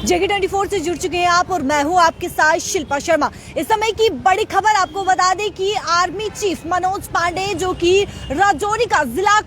JK24 से जुड़ चुके हैं आप और मैं हूं आपके साथ शिल्पा शर्मा। इस समय की बड़ी खबर आपको बता दें कि आर्मी चीफ मनोज पांडे जो कि राजौरी का जिला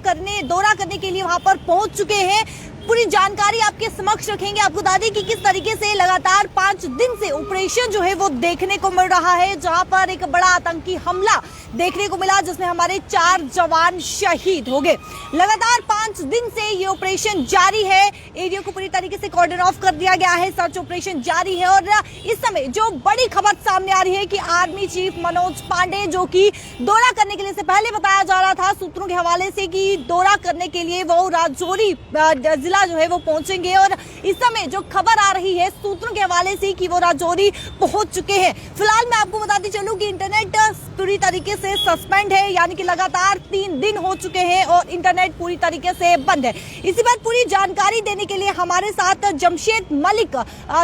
दौरा करने के लिए वहां पर पहुंच चुके हैं। पूरी जानकारी आपके समक्ष रखेंगे। आपको बता दें कि किस तरीके से लगातार 5 दिन से ऑपरेशन जो है वो देखने को मिल रहा है, जहां पर एक बड़ा आतंकी हमला देखने को मिला जिसमें हमारे 4 जवान शहीद हो गए। लगातार 5 दिन से ये ऑपरेशन जारी है। एरिया को पूरी तरीके से कॉर्डन ऑफ कर दिया गया है। सर्च ऑपरेशन जारी है और इस समय जो बड़ी खबर सामने आ रही है कि आर्मी चीफ मनोज पांडे जो कि दौरा करने के लिए, से पहले बताया जा रहा था सूत्रों के हवाले से कि दौरा करने के लिए वो राजौरी जिला जो है वो पहुंचेंगे, और इस समय जो खबर आ रही है सूत्रों के हवाले से कि वो राजौरी पहुंच चुके हैं। फिलहाल मैं आपको बताती चलूं कि इंटरनेट पूरी तरीके से सस्पेंड है, यानी कि लगातार 3 दिन हो चुके हैं और इंटरनेट पूरी तरीके से बंद है। इसी बात पूरी जानकारी देने के लिए हमारे साथ जमशेद मलिक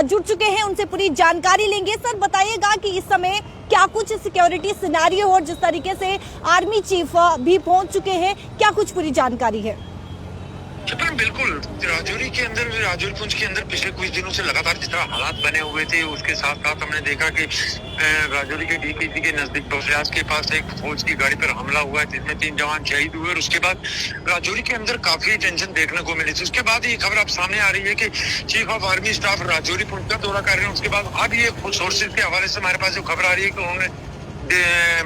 जुड़ चुके हैं, उनसे पूरी जानकारी लेंगे। सर बताइएगा कि इस समय क्या कुछ सिक्योरिटी सिनेरियो और जिस तरीके से आर्मी चीफ भी पहुंच चुके हैं, क्या कुछ पूरी जानकारी है? बिल्कुल, राजौरी के अंदर, राजौरी पुंछ के अंदर पिछले कुछ दिनों से लगातार जिस तरह हालात बने हुए थे, उसके साथ साथ हमने देखा कि राजौरी के डीपीसी के नजदीक बफलियाज के पास एक फौज की गाड़ी पर हमला हुआ है जिसमें 3 जवान शहीद हुए, और उसके बाद राजौरी के अंदर काफी टेंशन देखने को मिली थी। उसके बाद ये खबर अब सामने आ रही है कि chief of army staff Rajouri Poonch का दौरा कर रहे हैं। उसके बाद अब ये सोर्सेज के हवाले से हमारे पास जो खबर आ रही है कि उन्होंने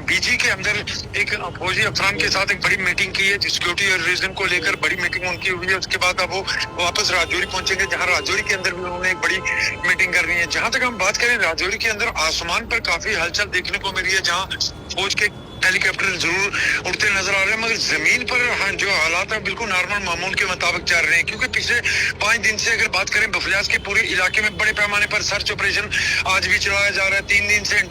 बीजी के अंदर एक फौजी अफसरान के साथ एक बड़ी मीटिंग की है, सिक्योरिटी और रीजन को लेकर बड़ी मीटिंग उनकी हुई है। उसके बाद अब वो वापस राजौरी पहुंचेंगे, जहां राजौरी के अंदर भी उन्होंने एक बड़ी मीटिंग करनी है। जहां तक हम बात करें, राजौरी के अंदर आसमान पर काफी हलचल देखने को मिल रही है, जहां फौज के हेलीकॉप्टर जरूर उड़ते नजर आ रहे हैं, मगर जमीन पर जो हालात है बिल्कुल नॉर्मल मामूल के मुताबिक चल रहे हैं। क्योंकि पिछले 5 दिन से अगर बात करें, बफलियाज के पूरे इलाके में बड़े पैमाने पर सर्च ऑपरेशन आज भी चलाया जा रहा है। 3 दिन से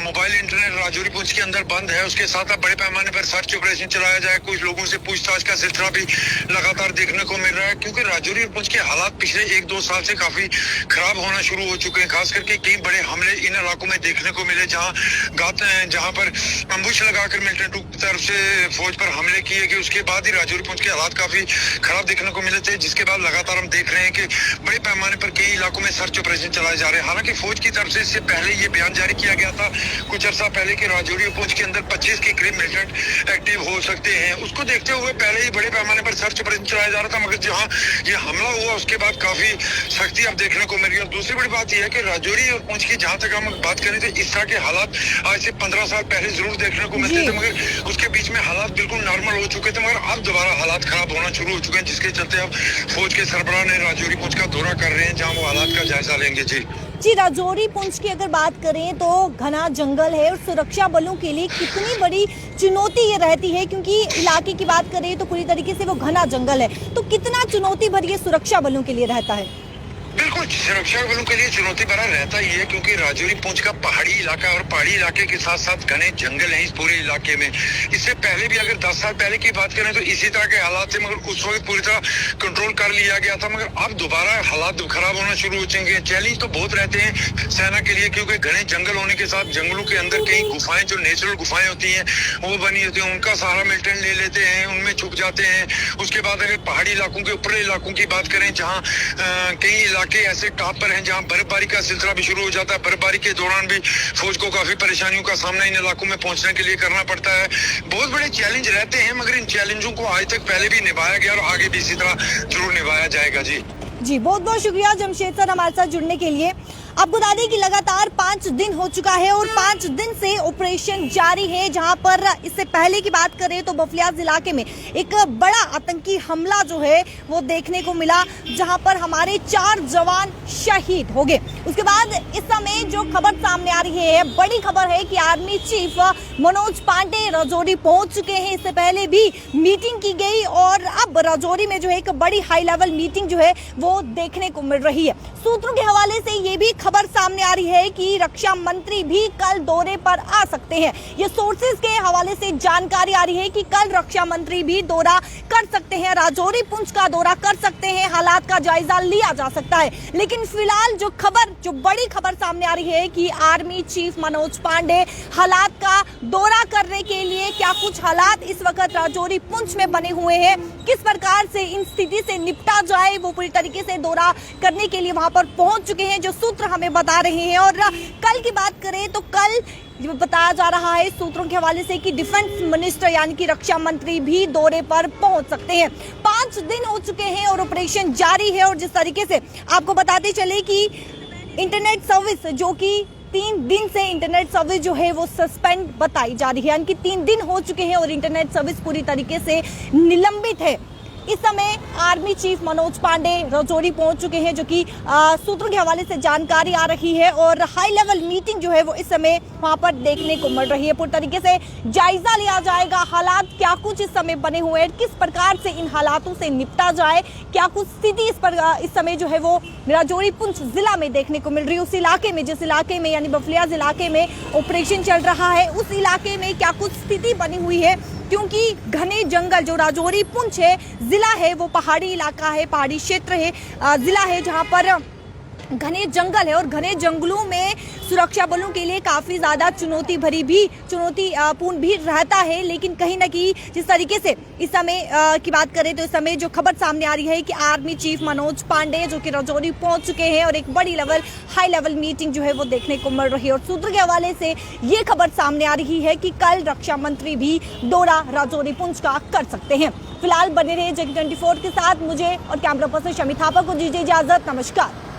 मोबाइल इंटरनेट राजौरी पुंछ के अंदर बंद है। उसके साथ बड़े पैमाने पर सर्च ऑपरेशन चलाया जाए। कुछ लोगों से पूछताछ का सिलसिला भी लगातार देखने को मिल रहा है, क्योंकि राजौरी पुंछ के हालात पिछले 1-2 साल से काफी खराब होना शुरू हो चुके हैं। खास करके कई बड़े हमले इन इलाकों में देखने को मिले, जहाँ पर अम्बुश लगाकर मिलिटेंट की तरफ से फौज पर हमले किए गए। उसके बाद ही राजौरी पुंछ के हालात काफी खराब देखने को मिले थे, जिसके बाद लगातार हम देख रहे हैं कि बड़े पैमाने पर कई इलाकों में सर्च ऑपरेशन चलाए जा रहे हैं। हालांकि फौज की तरफ से इससे पहले ये बयान जारी किया गया था कुछ अर्सा पहले कि राजौरी पुंछ के अंदर 25 के करीब मिलिटेंट एक्टिव हो सकते हैं। उसको देखते हुए पहले ही बड़े पैमाने पर सर्च ऑपरेशन चलाया जा रहा था, मगर जहाँ ये हमला हुआ उसके बाद काफी सख्ती अब देखने को मिल रही है। दूसरी बड़ी बात यह है कि राजौरी और पुंछ की जहाँ तक हम बात करें तो इस तरह के हालात आज से 15 साल पहले जरूर देखने को मिलते थे, मगर उसके बीच में हालात बिल्कुल नॉर्मल हो चुके थे, मगर अब दोबारा हालात खराब होना शुरू हो चुके हैं, जिसके चलते अब फौज के सरबराह ने राजौरी पुंछ का दौरा कर रहे हैं, जहां वो हालात का जायजा लेंगे। जी, राजौरी पुंछ की अगर बात करें तो घना जंगल है और सुरक्षा बलों के लिए कितनी बड़ी चुनौती ये रहती है, क्योंकि इलाके की बात करें तो पूरी तरीके से वो घना जंगल है, तो कितना चुनौती भरी सुरक्षा बलों के लिए रहता है? बिल्कुल, सुरक्षा बलों के लिए चुनौती भरा रहता ही है, क्योंकि राजौरी पुंछ का पहाड़ी इलाका और पहाड़ी इलाके के साथ साथ घने जंगल हैं इस पूरे इलाके में। इससे पहले भी अगर 10 साल पहले की बात करें तो इसी तरह के हालात थे, मगर उस वक्त पूरी तरह कंट्रोल कर लिया गया था, मगर अब दोबारा हालात खराब होना शुरू हो जाएंगे। चैलेंज तो बहुत रहते हैं सेना के लिए, क्योंकि घने जंगल होने के साथ जंगलों के अंदर कई गुफाएं, जो नेचुरल गुफाएं होती हैं वो बनी होती हैं, उनका सहारा मिलिटेंट ले लेते हैं, उनमें छुप जाते हैं। उसके बाद अगर पहाड़ी इलाकों के ऊपरी इलाकों की बात करें, जहाँ कई इलाके ऐसे टॉप पर हैं जहां बर्फबारी का सिलसिला भी शुरू हो जाता है। बर्फबारी के दौरान भी फौज को काफी परेशानियों का सामना इन इलाकों में पहुंचने के लिए करना पड़ता है। बहुत बड़े चैलेंज रहते हैं, मगर इन चैलेंजों को आज तक पहले भी निभाया गया और आगे भी इसी तरह जरूर निभाया जाएगा। जी बहुत बहुत शुक्रिया जमशेद सर हमारे साथ जुड़ने के लिए। आपको बता दें कि लगातार 5 दिन हो चुका है और 5 दिन से ऑपरेशन जारी है, जहां पर इससे पहले की बात करें तो बफलियाज इलाके में एक बड़ा आतंकी हमला जो है वो देखने को मिला, जहां पर हमारे 4 जवान शहीद हो गए। उसके बाद इस समय जो खबर सामने आ रही है, बड़ी खबर है कि आर्मी चीफ मनोज पांडे राजौरी पहुंच चुके हैं। इससे पहले भी मीटिंग की गई और अब राजौरी में जो है एक बड़ी हाई लेवल मीटिंग जो है वो देखने को मिल रही है। सूत्रों के हवाले से ये भी खबर सामने आ रही है कि रक्षा मंत्री भी कल दौरे पर आ सकते हैं। ये सोर्सेज के हवाले से जानकारी आ रही है कि कल रक्षा मंत्री भी दौरा कर सकते हैं, राजौरी पुंछ का दौरा कर सकते हैं, हालात का जायजा लिया जा सकता है। लेकिन फिलहाल जो बड़ी खबर सामने आ रही है कि आर्मी चीफ मनोज पांडे हालात का दौरा करने के लिए, क्या कुछ हालात इस वक्त राजौरी पुंछ में बने हुए हैं, किस प्रकार से इन स्थिति से निपटा जाए, वो पूरी तरीके तरीके से दौरा करने के लिए वहां पर पहुंच चुके हैं, जो सूत्र हमें बता रहे हैं। और कल की बात करें तो कल बताया जा रहा है सूत्रों के हवाले से कि डिफेंस मिनिस्टर यानी कि रक्षा मंत्री भी दौरे पर पहुंच सकते हैं। 5 दिन हो चुके हैं और ऑपरेशन जारी है। और जिस तरीके से आपको बताते चले कि इंटरनेट सर्विस जो कि 3 दिन से इंटरनेट सर्विस जो है वो सस्पेंड बताई जा रही है, यानी कि 3 दिन हो चुके हैं और इंटरनेट सर्विस पूरी तरीके से निलंबित है। इस समय आर्मी चीफ मनोज पांडे राजौरी पहुंच चुके हैं, जो कि सूत्रों के हवाले से जानकारी आ रही है। और हाई लेवल मीटिंग जो है वो इस समय वहां पर देखने को मिल रही है। पूरी तरीके से जायजा लिया जाएगा, हालात क्या कुछ इस समय बने हुए हैं, किस प्रकार से इन हालातों से निपटा जाए, क्या कुछ स्थिति इस समय जो है वो राजौरी पुंछ जिला में देखने को मिल रही है। उस इलाके में, जिस इलाके में यानी बफलियाज इलाके में ऑपरेशन चल रहा है, उस इलाके में क्या कुछ स्थिति बनी हुई है, क्योंकि घने जंगल जो राजौरी पुंछ है जिला है वो पहाड़ी इलाका है, पहाड़ी क्षेत्र है, जिला है जहां पर घने जंगल है। और घने जंगलों में सुरक्षा बलों के लिए काफी ज्यादा चुनौतीपूर्ण भी रहता है। लेकिन कहीं ना कहीं जिस तरीके से इस समय की बात करें तो इस समय जो खबर सामने आ रही है कि आर्मी चीफ मनोज पांडे जो कि राजौरी पहुंच चुके हैं और एक बड़ी हाई लेवल मीटिंग जो है वो देखने को मिल रही है। और सूत्र के हवाले से ये खबर सामने आ रही है कि कल रक्षा मंत्री भी दौरा राजौरी पुंछ का कर सकते हैं। फिलहाल बने रहे जग 24 के साथ। मुझे और कैमरा पर्सन शमी थापा को दीजिए इजाजत। नमस्कार।